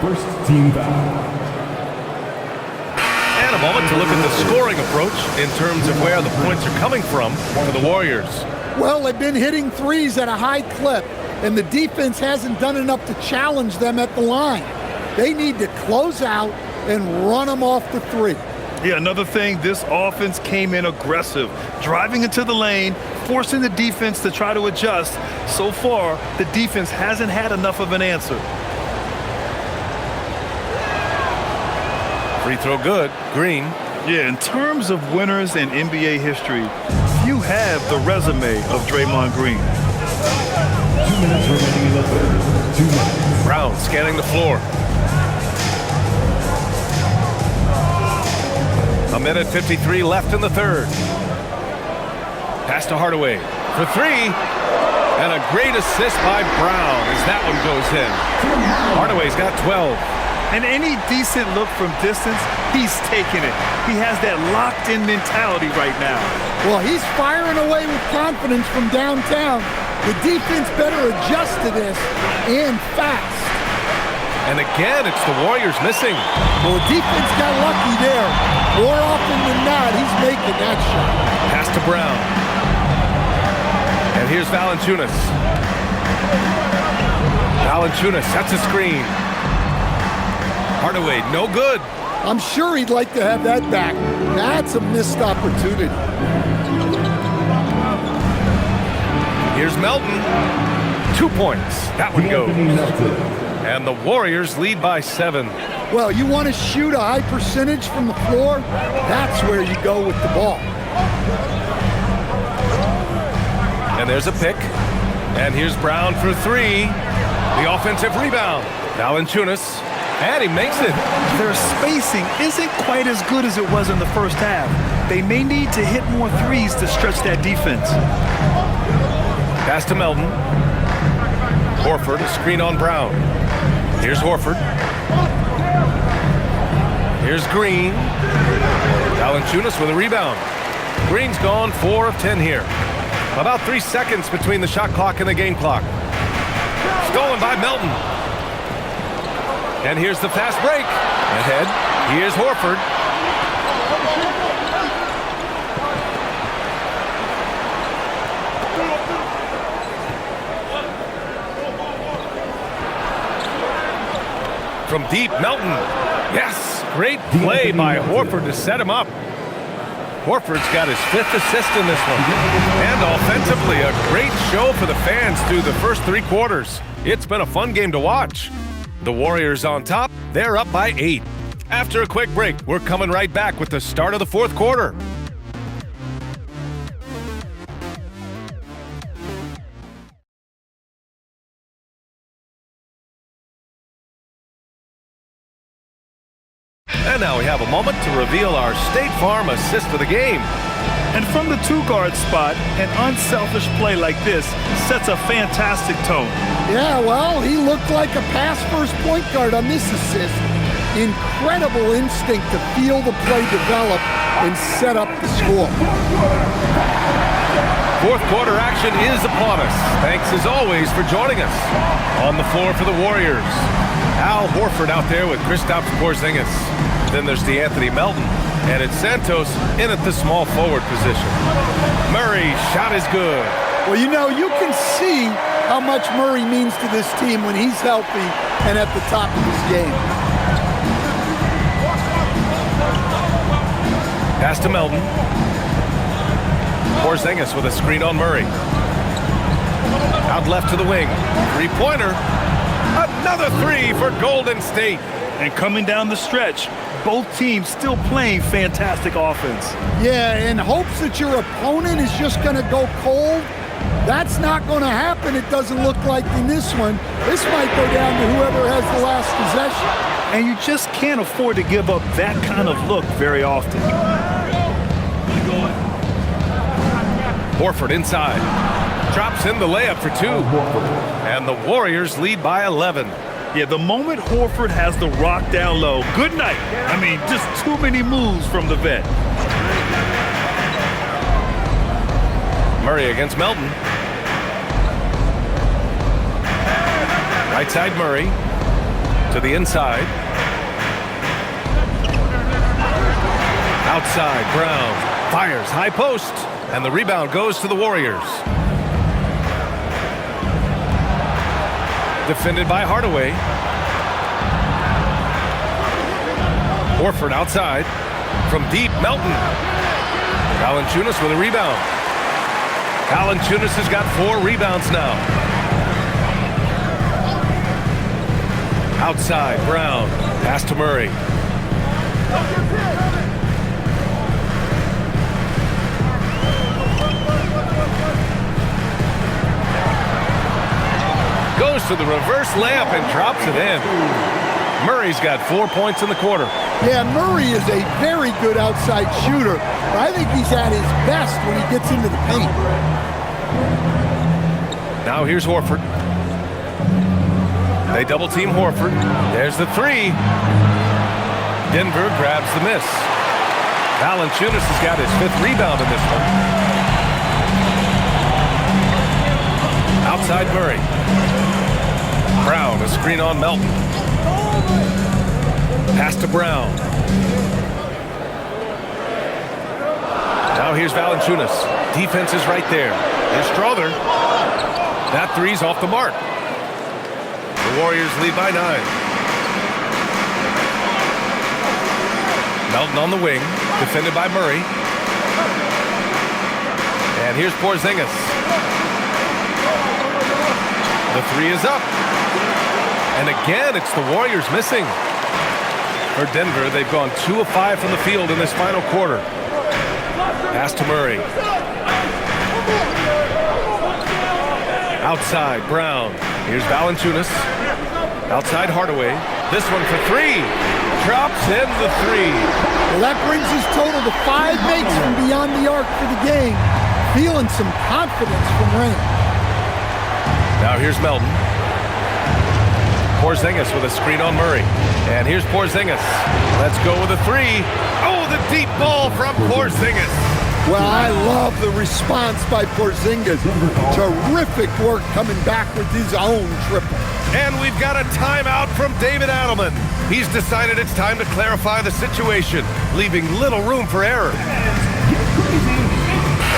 First team foul. And a moment to look at the scoring approach in terms of where the points are coming from for the Warriors. Well, they've been hitting threes at a high clip, and the defense hasn't done enough to challenge them at the line. They need to close out and run them off the three. Yeah, another thing, this offense came in aggressive, driving into the lane, forcing the defense to try to adjust. So far, the defense hasn't had enough of an answer. Free throw good. Green. Yeah, in terms of winners in NBA history, you have the resume of Draymond Green. 2 minutes remaining in the third. 2 minutes. Brown scanning the floor. A minute 53 left in the third. Pass to Hardaway for three. And a great assist by Brown as that one goes in. Hardaway's got 12. And any decent look from distance, he's taking it. He has that locked-in mentality right now. Well, he's firing away with confidence from downtown. The defense better adjust to this, and fast. And again, it's the Warriors missing. Well, the defense got lucky there. More often than not, he's making that shot. Pass to Brown. And here's Valanciunas. Valanciunas sets a screen. Hardaway, no good. I'm sure he'd like to have that back. That's a missed opportunity. Here's Melton. 2 points. That one goes. And the Warriors lead by 7. Well, you want to shoot a high percentage from the floor? That's where you go with the ball. And there's a pick. And here's Brown for three. The offensive rebound. Valanciunas. And he makes it. Their spacing isn't quite as good as it was in the first half. They may need to hit more threes to stretch that defense. Pass to Melton. Horford, a screen on Brown. Here's Horford. Here's Green. Valanciunas with a rebound. Green's gone 4 of 10 here. About 3 seconds between the shot clock and the game clock. Stolen by Melton. And here's the fast break. Ahead, here's Horford. From deep, Melton. Yes, great play by Horford to set him up. Horford's got his 5th assist in this one. And offensively, a great show for the fans through the first 3 quarters. It's been a fun game to watch. The Warriors on top, they're up by 8. After a quick break, we're coming right back with the start of the 4th quarter. And now we have a moment to reveal our State Farm assist of the game. And from the 2-guard spot, an unselfish play like this sets a fantastic tone. Yeah, well, he looked like a pass-first point guard on this assist. incredible instinct to feel the play develop and set up the score. Fourth quarter action is upon us. Thanks as always for joining us. On the floor for the Warriors, Al Horford out there with Kristaps Porzingis. Then there's DeAnthony Melton, and it's Santos in at the small forward position. Murray's shot is good. Well, you know, you can see how much Murray means to this team when he's healthy and at the top of his game. Pass to Melton. Porzingis with a screen on Murray. Out left to the wing. Three-pointer. Another three for Golden State. And coming down the stretch, both teams still playing fantastic offense. Yeah, in hopes that your opponent is just going to go cold. That's not going to happen, it doesn't look like in this one. This might go down to whoever has the last possession. And you just can't afford to give up that kind of look very often. Horford inside. Drops in the layup for two. And the Warriors lead by 11. Yeah, the moment Horford has the rock down low, good night. I mean, just too many moves from the vet. Murray against Melton. Right side Murray. To the inside. Outside Brown. Fires high post. And the rebound goes to the Warriors. Defended by Hardaway. Horford outside. From deep, Melton. Valanciunas with a rebound. Valanciunas has got 4 rebounds now. Outside, Brown. Pass to Murray. Goes to the reverse layup and drops it in. Murray's got 4 points in the quarter. Yeah, Murray is a very good outside shooter, but I think he's at his best when he gets into the paint. Now here's Horford. They double team Horford. There's the three. Denver grabs the miss. Valanciunas has got his 5th rebound in this one. Outside Murray. Brown, a screen on Melton. Pass to Brown. Now here's Valanciunas. Defense is right there. Here's Strother. That three's off the mark. The Warriors lead by 9. Melton on the wing, defended by Murray. And here's Porzingis. The three is up. And again, it's the Warriors missing. For Denver, they've gone 2 of 5 from the field in this final quarter. Pass to Murray. Outside, Brown. Here's Valanciunas. Outside, Hardaway. This one for 3. Drops in the 3. Well, that brings his total to 5 makes from beyond the arc for the game. Feeling some confidence from Rain. Now here's Melton. Porzingis with a screen on Murray. And here's Porzingis. Let's go with a 3. Oh, the deep ball from Porzingis. Well, I love the response by Porzingis. Terrific work coming back with his own triple. And we've got a timeout from David Adelman. He's decided it's time to clarify the situation, leaving little room for error.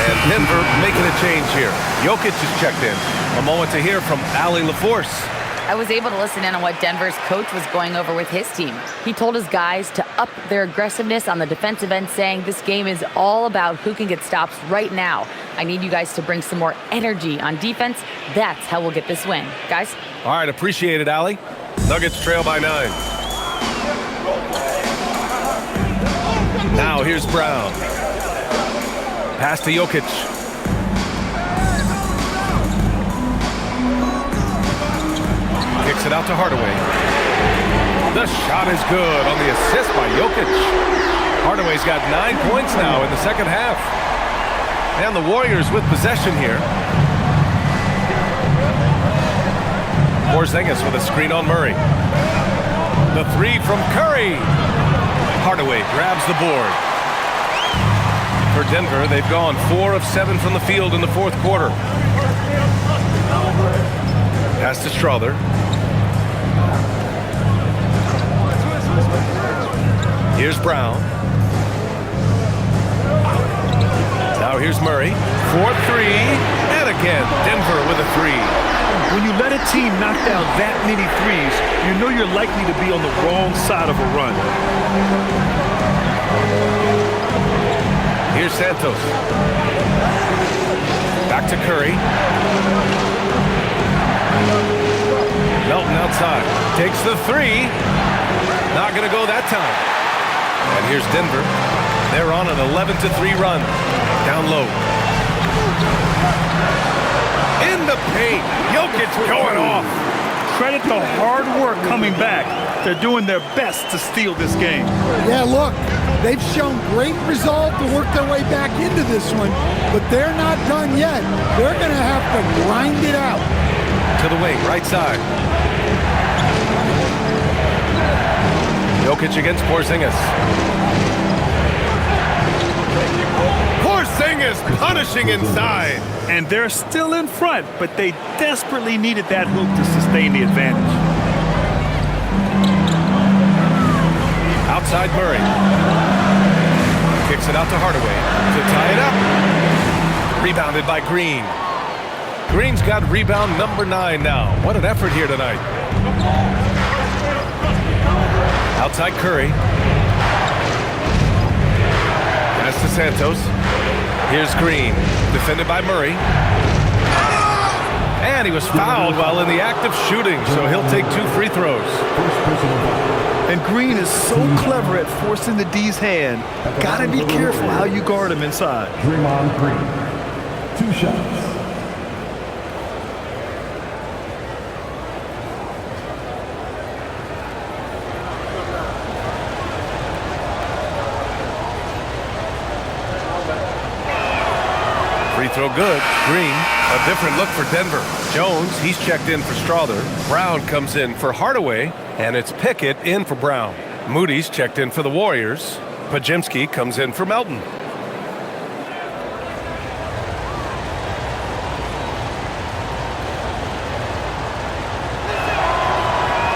And Denver making a change here. Jokic is checked in. A moment to hear from Allie LaForce. I was able to listen in on what Denver's coach was going over with his team. He told his guys to up their aggressiveness on the defensive end, saying this game is all about who can get stops right now. I need you guys to bring some more energy on defense. That's how we'll get this win. Guys? All right, appreciate it, Allie. Nuggets trail by 9. Now here's Brown. Pass to Jokic. Kicks it out to Hardaway. The shot is good on the assist by Jokic. Hardaway's got 9 points now in the second half. And the Warriors with possession here. Porzingis with a screen on Murray. The three from Curry. Hardaway grabs the board. For Denver, they've gone 4 of 7 from the field in the fourth quarter. Pass to Strother. Here's Brown. Now here's Murray. 4-3. And again, Denver with a three. When you let a team knock down that many threes, you know you're likely to be on the wrong side of a run. Here's Santos. Back to Curry. Melton outside. Takes the three. Not going to go that time. And here's Denver. They're on an 11-3 run. Down low. In the paint. Jokic going off. Credit the hard work coming back. They're doing their best to steal this game. Yeah, look, they've shown great resolve to work their way back into this one, but they're not done yet. They're going to have to grind it out. To the wing, right side. Jokic against Porzingis. Porzingis punishing inside. And they're still in front, but they desperately needed that hoop to sustain the advantage. Outside Murray. Kicks it out to Hardaway to tie it up. Rebounded by Green. Green's got rebound number 9 now. What an effort here tonight. Outside Curry. Pass to Santos. Here's Green. Defended by Murray. And he was fouled while in the act of shooting, so he'll take 2 free throws. And Green is so clever at forcing the D's hand. Gotta be careful how you guard him inside. Draymond Green. 2 shots. Free throw good. Green, a different look for Denver. Jones, he's checked in for Strother. Brown comes in for Hardaway, and it's Pickett in for Brown. Moody's checked in for the Warriors. Pajemski comes in for Melton.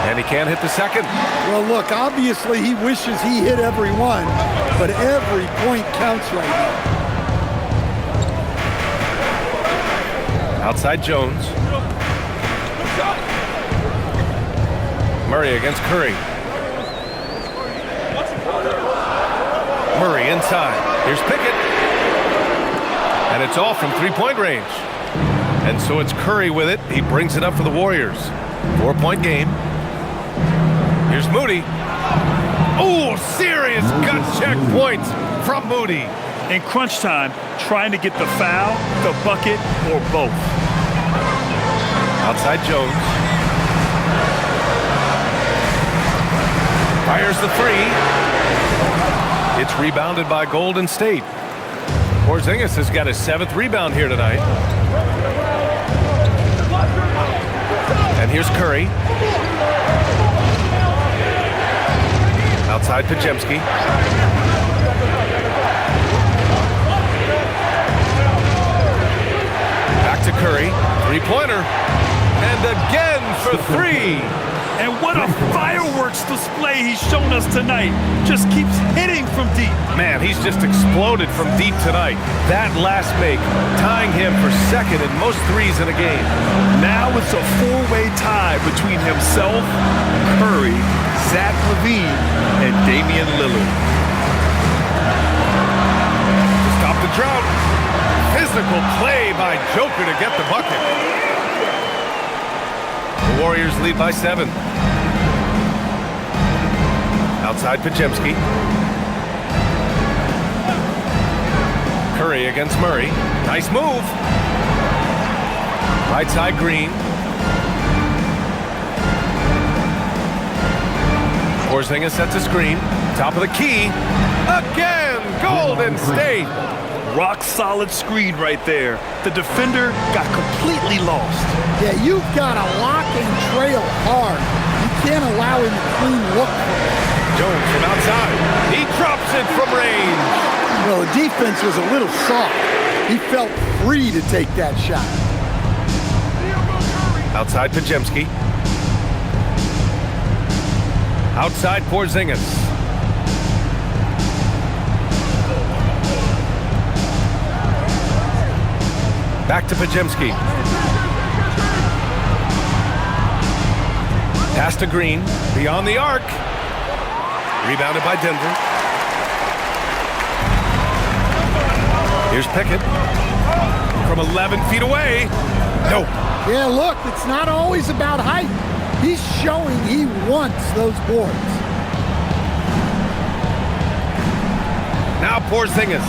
And he can't hit the second. Well, look, obviously he wishes he hit every one, but every point counts right now. Outside Jones. Murray against Curry. Murray inside. Here's Pickett. And it's off from three-point range. And so it's Curry with it. He brings it up for the Warriors. 4-point game. Here's Moody. Oh, serious gut check points from Moody. In crunch time, trying to get the foul, the bucket, or both. Outside Jones. Fires the three. It's rebounded by Golden State. Porzingis has got his 7th rebound here tonight. And here's Curry. Outside Pajemski. Back to Curry. Three-pointer. And again for 3. And what a fireworks display he's shown us tonight. Just keeps hitting from deep. Man, he's just exploded from deep tonight. That last make, tying him for 2nd in most threes in a game. Now it's a 4-way tie between himself, Curry, Zach LaVine, and Damian Lillard. To stop the drought. Physical play by Joker to get the bucket. The Warriors lead by 7. Outside Pajemski. Curry against Murray. Nice move. Right side Green. Porzingis sets a screen. Top of the key. Again, Golden State. Rock solid screen right there. The defender got completely lost. Yeah, you've got to lock and trail hard. You can't allow him a clean look. Jones from outside. He drops it from range. Well, the defense was a little soft. He felt free to take that shot. Outside Pajemski. Outside Porzingis. Back to Pajemski. Pass to Green. Beyond the arc. Rebounded by Denver. Here's Pickett. From 11 feet away. Nope. Yeah, look, it's not always about height. He's showing he wants those boards. Now Porzingis.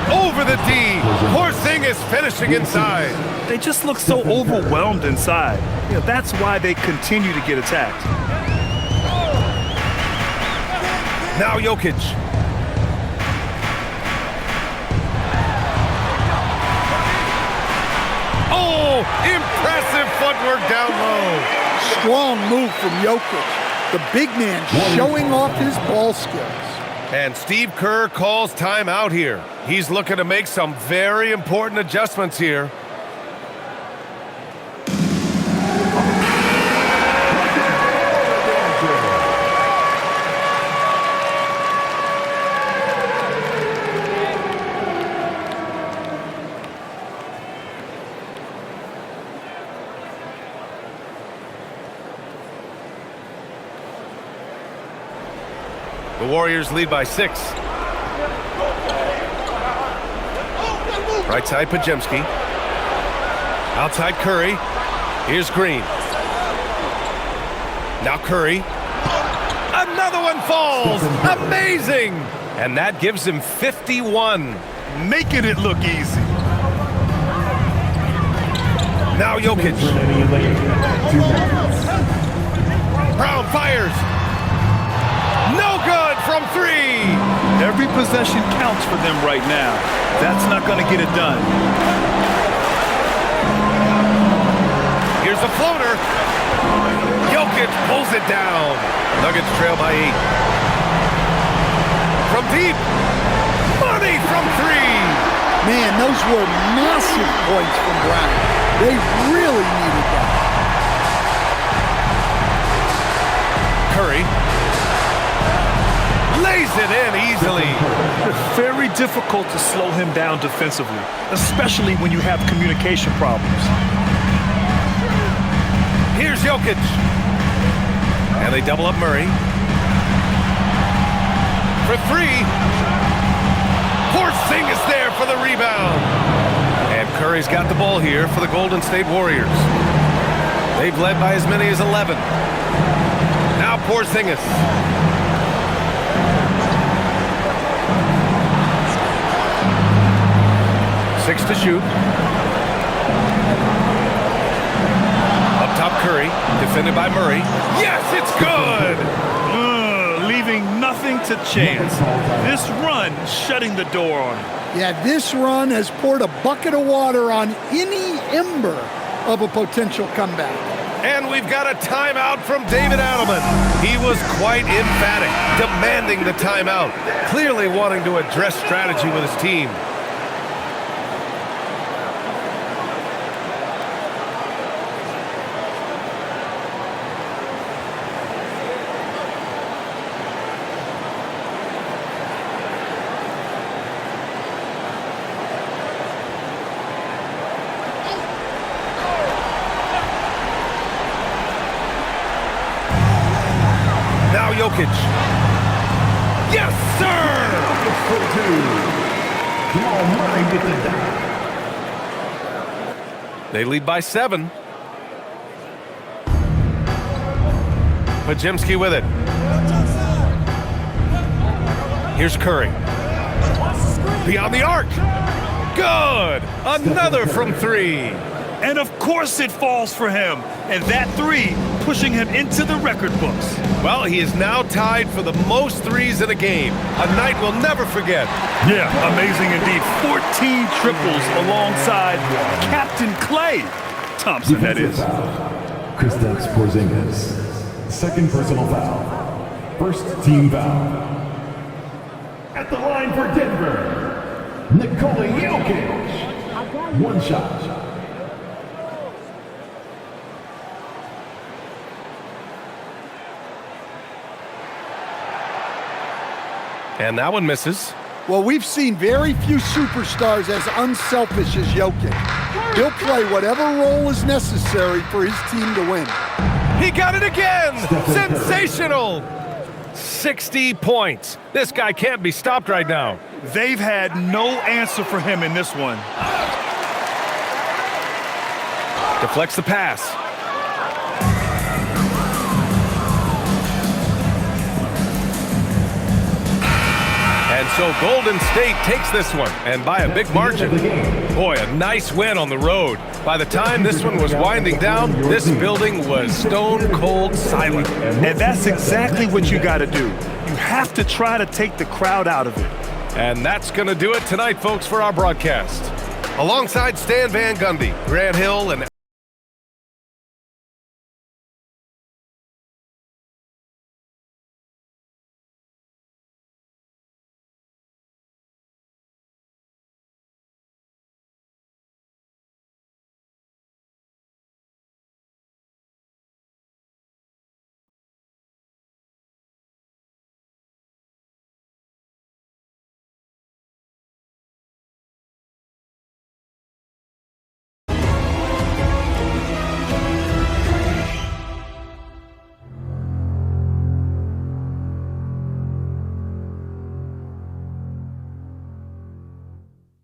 Over the D. Porzingis finishing inside. They just look so overwhelmed inside. That's why they continue to get attacked. Now Jokic. Oh, impressive footwork down low. Strong move from Jokic. The big man showing off his ball skills. And Steve Kerr calls timeout here. He's looking to make some very important adjustments here. The Warriors lead by 6. Right side, Pajemski. Outside, Curry. Here's Green. Now Curry. Another one falls. Amazing. And that gives him 51. Making it look easy. Now Jokic. Brown fires. No good from 3. Every possession counts for them right now. That's not going to get it done. Here's a floater. Jokic pulls it down. Nuggets trail by 8. From deep. Money from 3. Man, those were massive points from Brown. They really needed that. Curry. Lays it in easily. Very difficult to slow him down defensively, especially when you have communication problems. Here's Jokic. And they double up Murray. For 3. Porzingis there for the rebound. And Curry's got the ball here for the Golden State Warriors. They've led by as many as 11. Now Porzingis. 6 to shoot. Up top, Curry. Defended by Murray. Yes, it's good! Leaving nothing to chance. This run shutting the door on him. Yeah, this run has poured a bucket of water on any ember of a potential comeback. And we've got a timeout from David Adelman. He was quite emphatic, demanding the timeout, clearly wanting to address strategy with his team. Jokic. Yes, sir! They lead by 7. Pajemski with it. Here's Curry. Beyond the arc. Good! Another from 3. And of course it falls for him. And that 3 pushing him into the record books. Well, he is now tied for the most 3s in a game. A night we'll never forget. Yeah, amazing indeed. 14 triples alongside Captain Klay Thompson, that is. Kristaps Porzingis. second personal foul. First team foul. At the line for Denver, Nikola Jokic. One shot. And that one misses. Well, we've seen very few superstars as unselfish as Jokic. He'll play whatever role is necessary for his team to win. He got it again! Sensational! 60 points. This guy can't be stopped right now. They've had no answer for him in this one. Deflects the pass. And so Golden State takes this one, and by a big margin. Boy, a nice win on the road. By the time this one was winding down, this building was stone cold silent. And that's exactly what you got to do. You have to try to take the crowd out of it. And that's going to do it tonight, folks, for our broadcast. Alongside Stan Van Gundy, Grant Hill, and